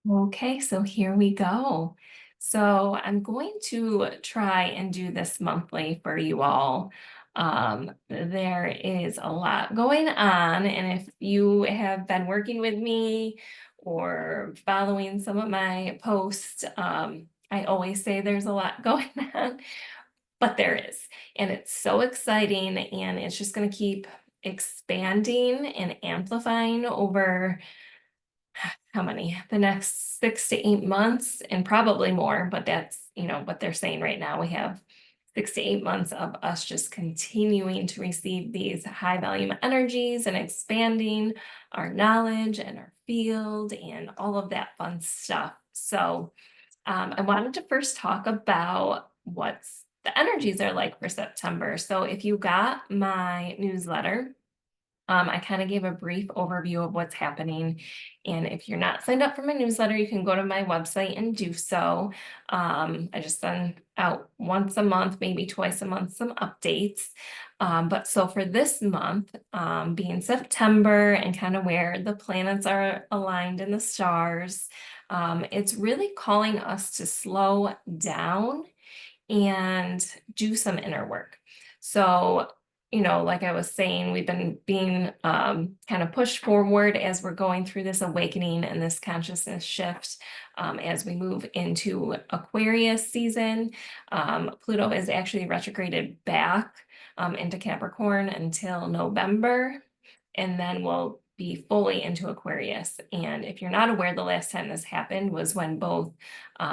Okay, so here we go. So I'm going to try and do this monthly for you all. There is a lot going on, and if you have been working with me or following some of my posts, I always say there's a lot going on, but there is, and it's so exciting, and it's just going to keep expanding and amplifying over how many? The next 6 to 8 months and probably more, but that's, what they're saying right now. We have 6 to 8 months of us just continuing to receive these high volume energies and expanding our knowledge and our field and all of that fun stuff. So I wanted to first talk about what's the energies are like for September. So if you got my newsletter, I kind of gave a brief overview of what's happening. And if you're not signed up for my newsletter, you can go to my website and do so. I just send out once a month, maybe twice a month, some updates. But so for this month, being September and kind of where the planets are aligned in the stars, it's really calling us to slow down and do some inner work. So, like I was saying, we've been being kind of pushed forward as we're going through this awakening and this consciousness shift as we move into Aquarius season. Pluto is actually retrograded back into Capricorn until November, and then we'll be fully into Aquarius. And if you're not aware, the last time this happened was when both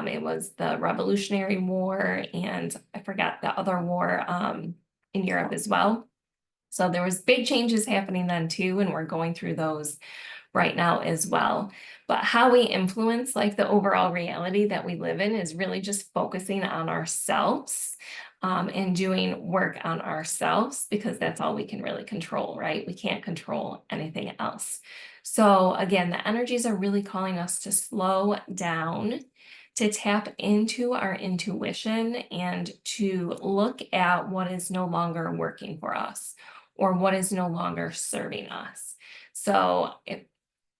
it was the Revolutionary War and I forgot the other war in Europe as well. So there was big changes happening then too, and we're going through those right now as well. But how we influence like the overall reality that we live in is really just focusing on ourselves and doing work on ourselves, because that's all we can really control, right? We can't control anything else. So again, the energies are really calling us to slow down, to tap into our intuition and to look at what is no longer working for us or what is no longer serving us. So if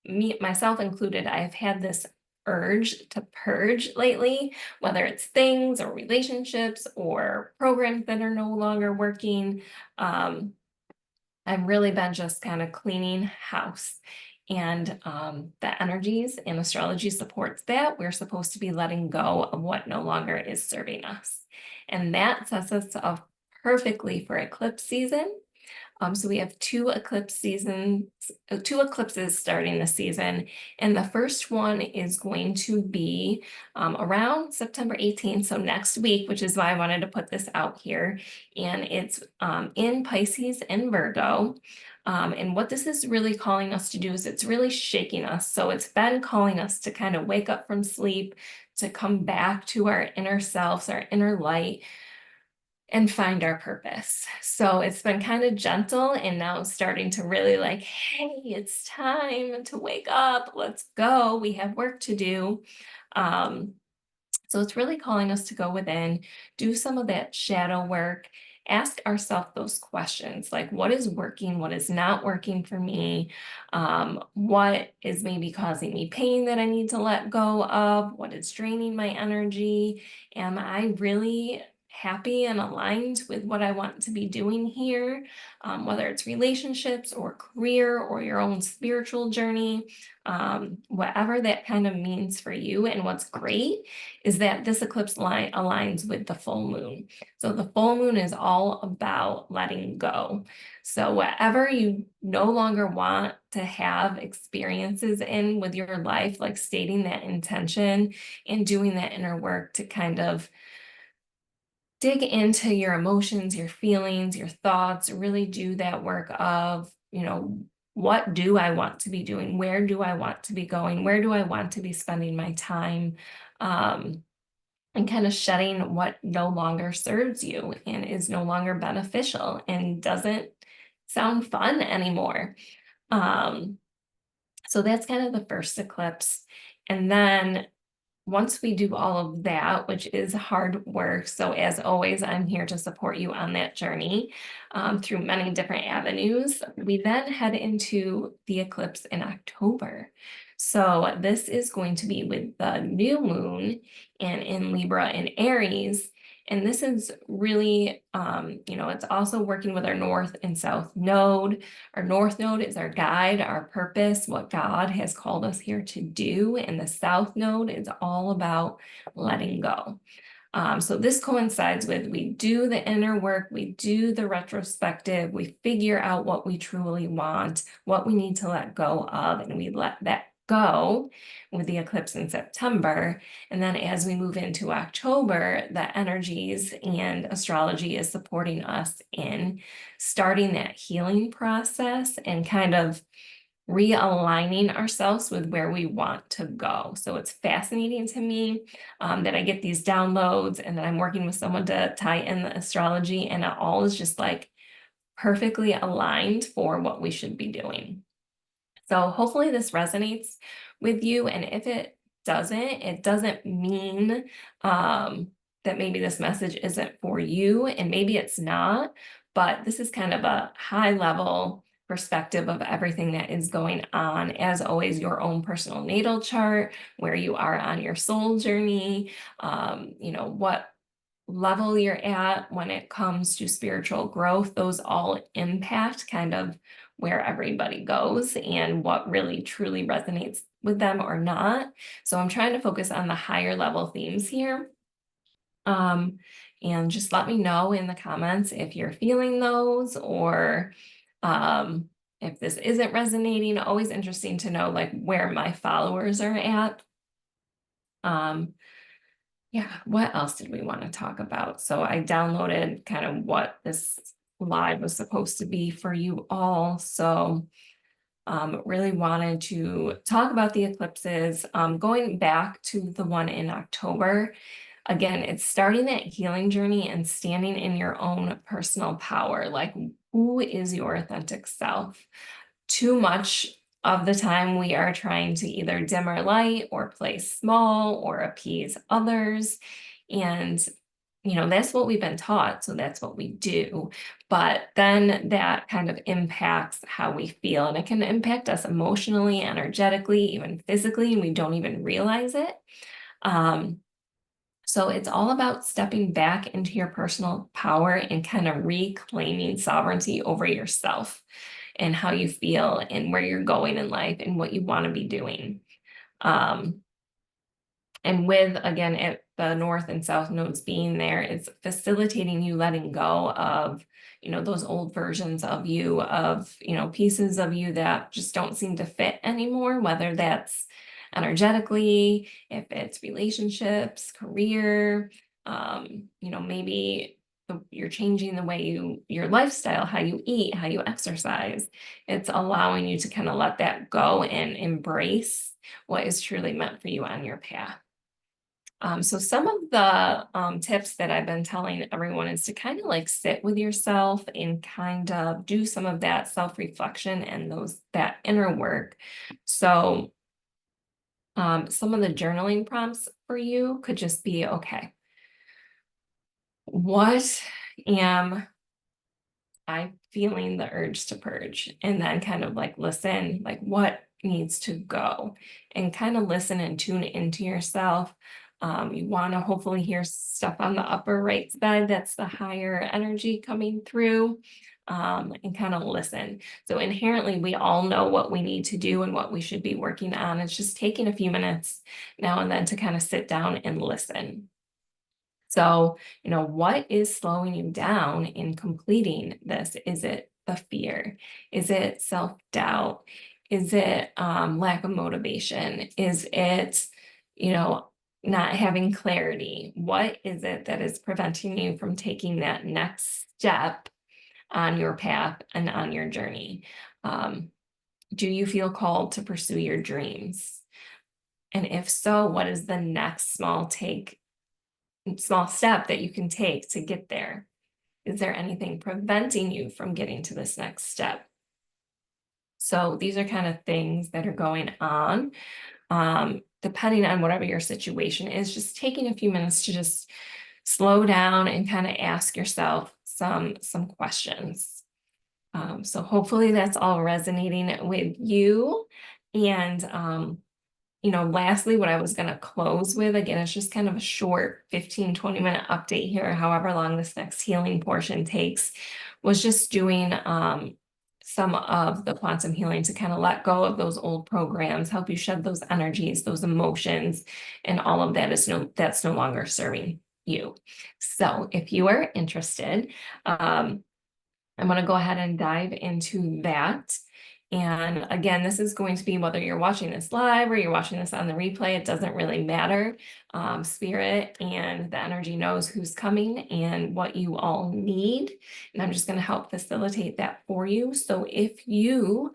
me, myself included, I've had this urge to purge lately, whether it's things or relationships or programs that are no longer working. I've really been just kind of cleaning house. And the energies and astrology supports that. We're supposed to be letting go of what no longer is serving us. And that sets us up perfectly for eclipse season. So we have two eclipses starting this season, and the first one is going to be around September 18th, so next week, which is why I wanted to put this out here, and it's in Pisces and Virgo. And what this is really calling us to do is it's really shaking us. So it's been calling us to kind of wake up from sleep, to come back to our inner selves, our inner light, and find our purpose. So it's been kind of gentle, and now it's starting to really like, hey, it's time to wake up. Let's go. We have work to do. So it's really calling us to go within, do some of that shadow work, ask ourselves those questions like, what is working? What is not working for me? What is maybe causing me pain that I need to let go of? What is draining my energy? Am I really happy and aligned with what I want to be doing here? Whether it's relationships or career or your own spiritual journey, whatever that kind of means for you. And what's great is that this eclipse line aligns with the full moon. So the full moon is all about letting go. So whatever you no longer want to have experiences in with your life, like stating that intention and doing that inner work to kind of dig into your emotions, your feelings, your thoughts, really do that work of, what do I want to be doing? Where do I want to be going? Where do I want to be spending my time? And kind of shedding what no longer serves you and is no longer beneficial and doesn't sound fun anymore. Um, so that's kind of the first eclipse. And then once we do all of that, which is hard work, so as always, I'm here to support you on that journey through many different avenues. We then head into the eclipse in October. So this is going to be with the new moon and in Libra and Aries. And this is really, it's also working with our north and south node. Our north node is our guide, our purpose, what God has called us here to do. And the south node is all about letting go. So this coincides with we do the inner work, we do the retrospective, we figure out what we truly want, what we need to let go of, and we let that go with the eclipse in September. And then as we move into October, the energies and astrology is supporting us in starting that healing process and kind of realigning ourselves with where we want to go. So it's fascinating to me that I get these downloads and that I'm working with someone to tie in the astrology, and it all is just like perfectly aligned for what we should be doing. So hopefully this resonates with you. And if it doesn't mean that maybe this message isn't for you, and maybe it's not, but this is kind of a high level perspective of everything that is going on. As always, your own personal natal chart, where you are on your soul journey, what level you're at when it comes to spiritual growth, those all impact kind of where everybody goes and what really truly resonates with them or not. So I'm trying to focus on the higher level themes here. And just let me know in the comments if you're feeling those, or if this isn't resonating. Always interesting to know like where my followers are at. Yeah, what else did we want to talk about? So I downloaded kind of what this live was supposed to be for you all. So really wanted to talk about the eclipses. Going back to the one in October, again, it's starting that healing journey and standing in your own personal power. Like, who is your authentic self? Too much of the time we are trying to either dim our light or play small or appease others. And, that's what we've been taught. So that's what we do. But then that kind of impacts how we feel. And it can impact us emotionally, energetically, even physically, and we don't even realize it. So it's all about stepping back into your personal power and kind of reclaiming sovereignty over yourself and how you feel and where you're going in life and what you want to be doing. And with, again, the north and south nodes being there, it's facilitating you letting go of, those old versions of you, of, pieces of you that just don't seem to fit anymore, whether that's energetically, if it's relationships, career, maybe you're changing the way your lifestyle, how you eat, how you exercise. It's allowing you to kind of let that go and embrace what is truly meant for you on your path. So some of the tips that I've been telling everyone is to kind of like sit with yourself and kind of do some of that self-reflection and that inner work. So some of the journaling prompts for you could just be, okay, what am I feeling the urge to purge? And then kind of like listen, like what needs to go, and kind of listen and tune into yourself. You want to hopefully hear stuff on the upper right side. That's the higher energy coming through, and kind of listen. So inherently, we all know what we need to do and what we should be working on. It's just taking a few minutes now and then to kind of sit down and listen. So, what is slowing you down in completing this? Is it the fear? Is it self-doubt? Is it lack of motivation? Is it, not having clarity? What is it that is preventing you from taking that next step on your path and on your journey? Do you feel called to pursue your dreams? And if so, what is the next small step that you can take to get there? Is there anything preventing you from getting to this next step? So these are kind of things that are going on. Depending on whatever your situation is, just taking a few minutes to just slow down and kind of ask yourself some questions. So hopefully that's all resonating with you. And lastly, what I was going to close with, again, it's just kind of a short 15-20 minute update here, however long this next healing portion takes, was just doing some of the quantum healing to kind of let go of those old programs, help you shed those energies, those emotions, and all of that that's no longer serving you. So if you are interested, I'm going to go ahead and dive into that. And again, this is going to be whether you're watching this live or you're watching this on the replay, it doesn't really matter. Spirit and the energy knows who's coming and what you all need. And I'm just going to help facilitate that for you. So if you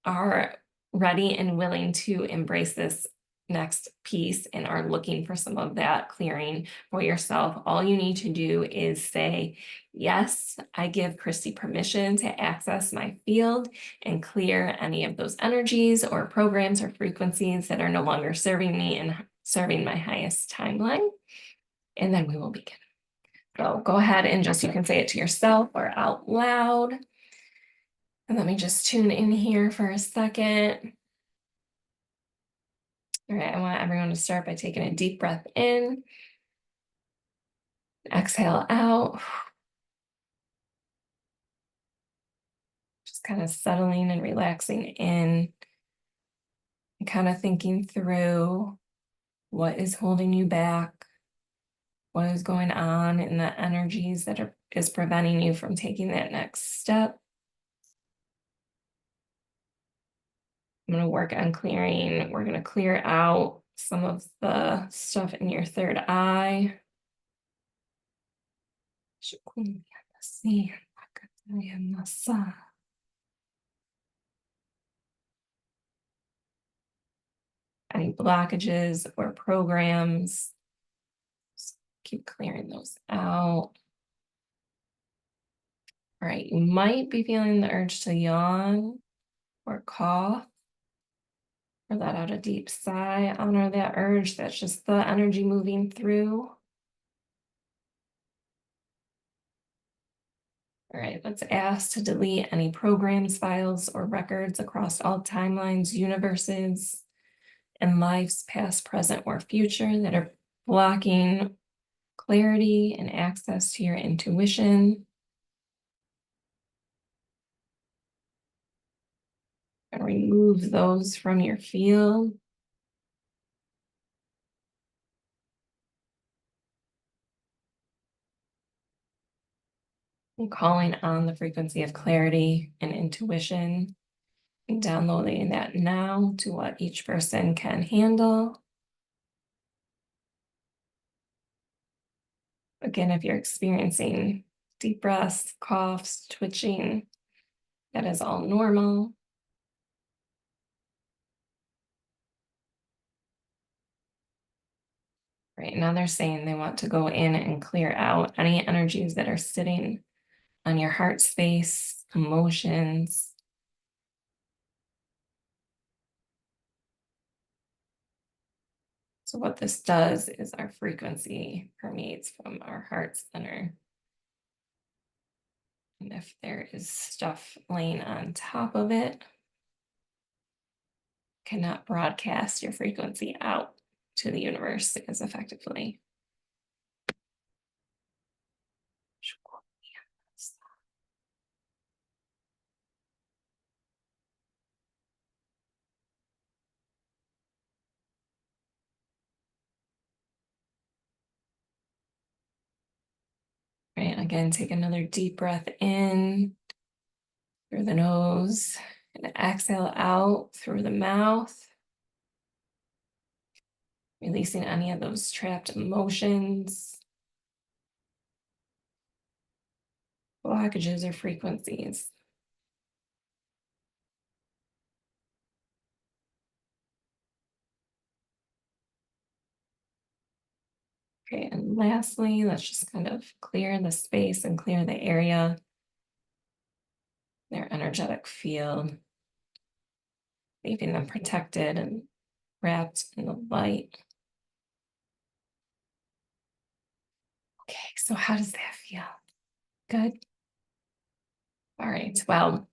are ready and willing to embrace this next piece and are looking for some of that clearing for yourself, all you need to do is say, yes, I give Christy permission to access my field and clear any of those energies or programs or frequencies that are no longer serving me and serving my highest timeline. And then we will begin. So go ahead and you can say it to yourself or out loud. And let me just tune in here for a second. All right, I want everyone to start by taking a deep breath in. Exhale out. Just kind of settling and relaxing in and kind of thinking through what is holding you back, what is going on in the energies that is preventing you from taking that next step. I'm going to work on clearing. We're going to clear out some of the stuff in your third eye. Any blockages or programs, just keep clearing those out. All right, you might be feeling the urge to yawn or cough, or let out a deep sigh. Honor that urge. That's just the energy moving through. All right, let's ask to delete any programs, files, or records across all timelines, universes, and lives past, present, or future that are blocking clarity and access to your intuition. And remove those from your field. And calling on the frequency of clarity and intuition, and downloading that now to what each person can handle. Again, if you're experiencing deep breaths, coughs, twitching, that is all normal. Right now they're saying they want to go in and clear out any energies that are sitting on your heart space, emotions. So what this does is our frequency permeates from our heart center. And if there is stuff laying on top of it, cannot broadcast your frequency out to the universe as effectively. Right, again, take another deep breath in through the nose and exhale out through the mouth. Releasing any of those trapped emotions, blockages, or frequencies. Okay, and lastly, let's just kind of clear the space and clear the area, their energetic field, leaving them protected and wrapped in the light. Okay, so how does that feel? Good. All right, well,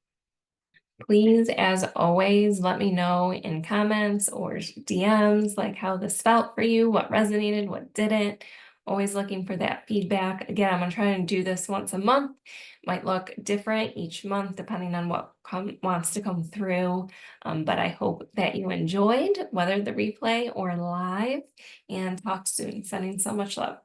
Please, as always, let me know in comments or DMs like how this felt for you, what resonated, what didn't. Always looking for that feedback. Again, I'm gonna try and do this once a month. Might look different each month depending on what wants to come through. But I hope that you enjoyed, whether the replay or live, and talk soon. Sending so much love.